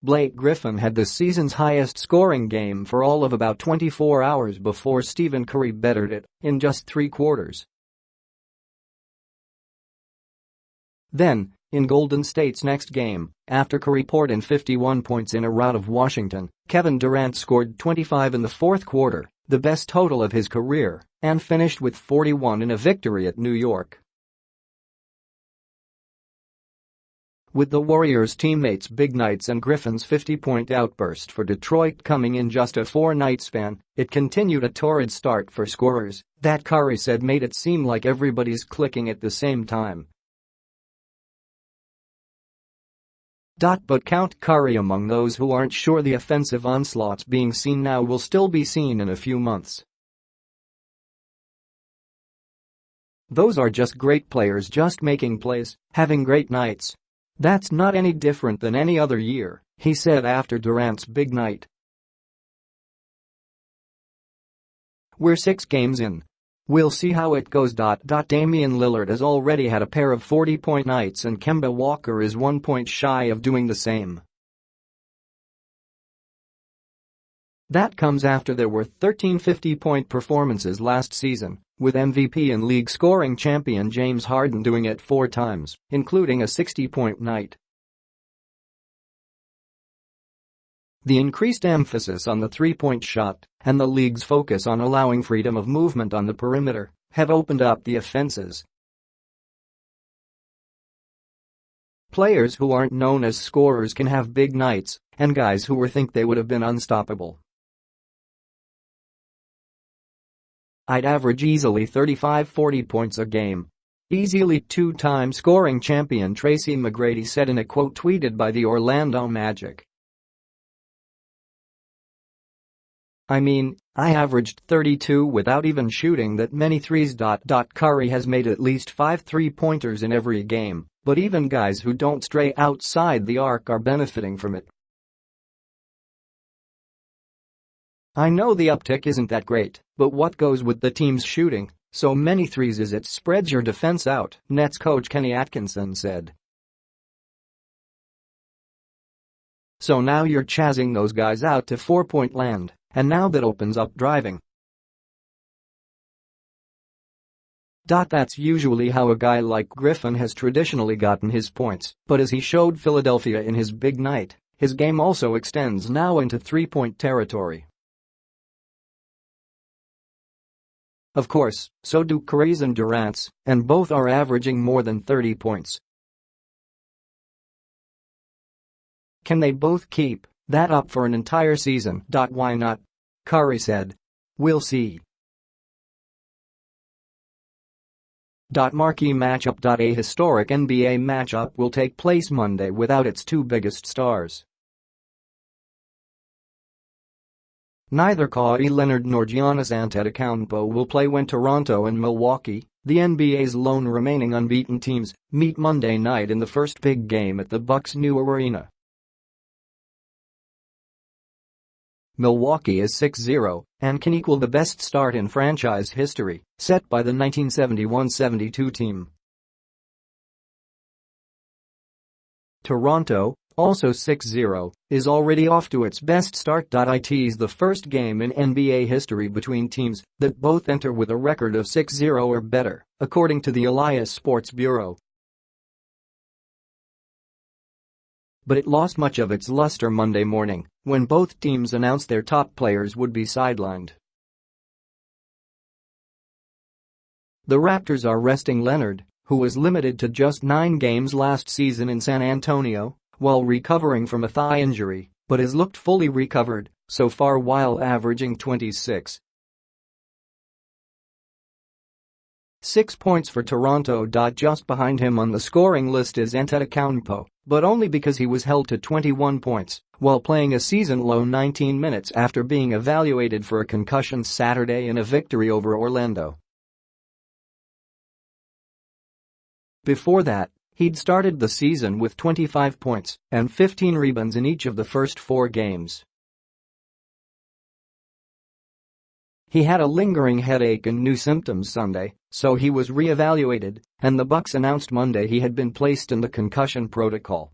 Blake Griffin had the season's highest scoring game for all of about 24 hours before Stephen Curry bettered it in just 3 quarters. Then, in Golden State's next game, after Curry poured in 51 points in a rout of Washington, Kevin Durant scored 25 in the fourth quarter, the best total of his career, and finished with 41 in a victory at New York. With the Warriors' teammates' big nights and Griffin's 50-point outburst for Detroit coming in just a 4-night span, it continued a torrid start for scorers that Curry said made it seem like everybody's clicking at the same time. But count Curry among those who aren't sure the offensive onslaughts being seen now will still be seen in a few months. Those are just great players just making plays, having great nights. That's not any different than any other year, he said after Durant's big night. We're 6 games in. We'll see how it goes. Damian Lillard has already had a pair of 40-point nights and Kemba Walker is 1 point shy of doing the same. That comes after there were 13 50-point performances last season, with MVP and league scoring champion James Harden doing it 4 times, including a 60-point night. The increased emphasis on the three-point shot and the league's focus on allowing freedom of movement on the perimeter have opened up the offenses. Players who aren't known as scorers can have big nights, and guys who think they would have been unstoppable. I'd average easily 35-40 points a game. Easily 2-time scoring champion Tracy McGrady said in a quote tweeted by the Orlando Magic. I mean, I averaged 32 without even shooting that many threes. Curry has made at least 5 three-pointers in every game, but even guys who don't stray outside the arc are benefiting from it. I know the uptick isn't that great, but what goes with the team's shooting so many threes is it spreads your defense out, Nets coach Kenny Atkinson said. So now you're chazzing those guys out to 4-point land, and now that opens up driving. That's usually how a guy like Griffin has traditionally gotten his points, but as he showed Philadelphia in his big night, his game also extends now into 3-point territory. Of course, so do Curry's and Durant's, and both are averaging more than 30 points. Can they both keep that up for an entire season? Why not? Curry said. We'll see. Marquee matchup. A historic NBA matchup will take place Monday without its 2 biggest stars. Neither Kawhi Leonard nor Giannis Antetokounmpo will play when Toronto and Milwaukee, the NBA's lone remaining unbeaten teams, meet Monday night in the first big game at the Bucks' new arena. Milwaukee is 6-0 and can equal the best start in franchise history, set by the 1971-72 team. Toronto, also 6-0, is already off to its best start. It is the first game in NBA history between teams that both enter with a record of 6-0 or better, according to the Elias Sports Bureau. But it lost much of its luster Monday morning when both teams announced their top players would be sidelined. The Raptors are resting Leonard, who was limited to just 9 games last season in San Antonio, while recovering from a thigh injury, but has looked fully recovered so far while averaging 26. 6 points for Toronto. Just behind him on the scoring list is Antetokounmpo, but only because he was held to 21 points while playing a season-low 19 minutes after being evaluated for a concussion Saturday in a victory over Orlando. Before that, he'd started the season with 25 points and 15 rebounds in each of the first 4 games. He had a lingering headache and new symptoms Sunday, so he was re-evaluated, and the Bucks announced Monday he had been placed in the concussion protocol.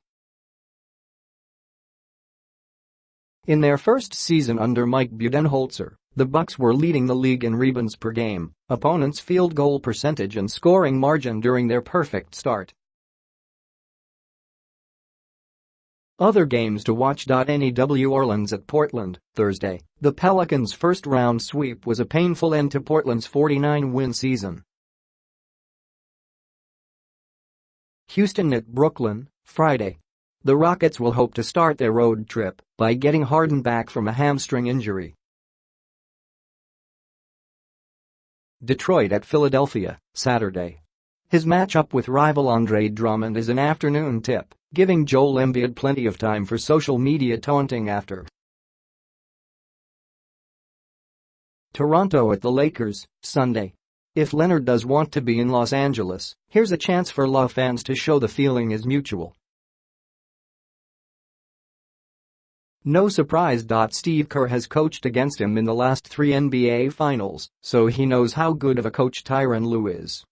In their first season under Mike Budenholzer, the Bucks were leading the league in rebounds per game, opponents' field goal percentage and scoring margin during their perfect start. Other games to watch. New Orleans at Portland, Thursday. The Pelicans' first-round sweep was a painful end to Portland's 49-win season. Houston at Brooklyn, Friday. The Rockets will hope to start their road trip by getting Harden back from a hamstring injury. Detroit at Philadelphia, Saturday. His matchup with rival Andre Drummond is an afternoon tip, giving Joel Embiid plenty of time for social media taunting after. Toronto at the Lakers, Sunday. If Leonard does want to be in Los Angeles, here's a chance for LA fans to show the feeling is mutual. No surprise. Steve Kerr has coached against him in the last 3 NBA finals, so he knows how good of a coach Tyronn Lue is.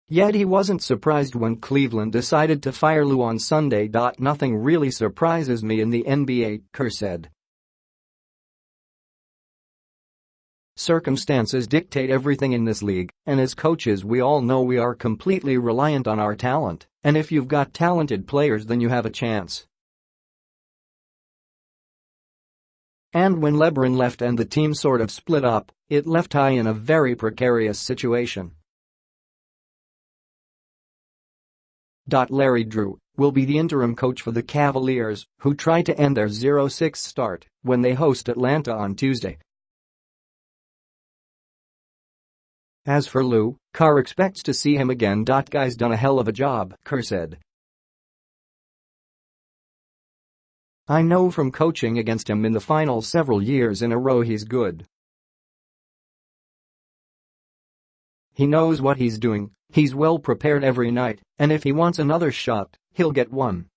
Yet he wasn't surprised when Cleveland decided to fire Lue on Sunday. Nothing really surprises me in the NBA, Kerr said. Circumstances dictate everything in this league, and as coaches we all know we are completely reliant on our talent, and if you've got talented players then you have a chance. And when LeBron left and the team sort of split up, it left Ty in a very precarious situation. Larry Drew will be the interim coach for the Cavaliers, who try to end their 0-6 start when they host Atlanta on Tuesday. As for Lue, Kerr expects to see him again. Guy's done a hell of a job, Kerr said. I know from coaching against him in the finals several years in a row he's good. He knows what he's doing, he's well prepared every night, and if he wants another shot, he'll get one.